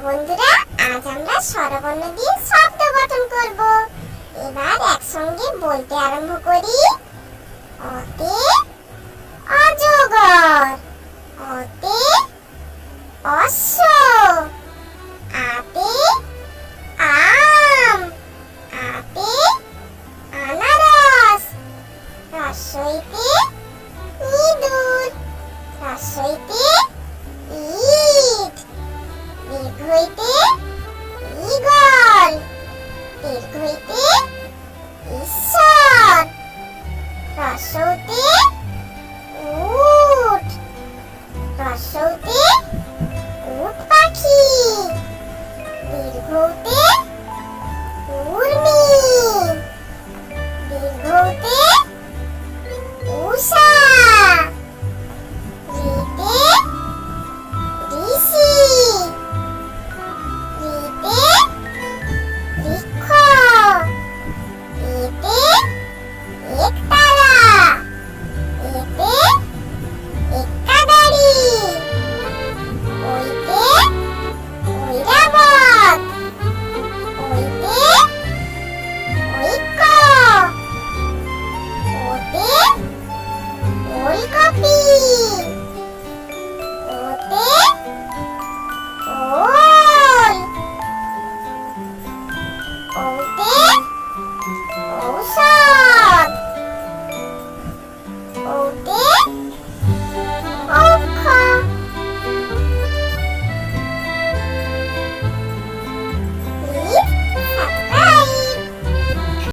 বন্ধুরা, আজ আমরা স্বরবর্ণ দিয়ে শব্দ গঠন করব। এবার একসঙ্গে বলতে আরম্ভ করি। অতে অজগর, অতে অশ্ব, আতে আম, আতে আনারস, রস্বইতে ইঁদুর, রস্বইতে ইট, দীর্ঘইতে ঈগল, দীর্ঘইতে ঈশ্বর, হ্রস্বইতে উট, হ্রস্বইতে উট পাখি, দীর্ঘতে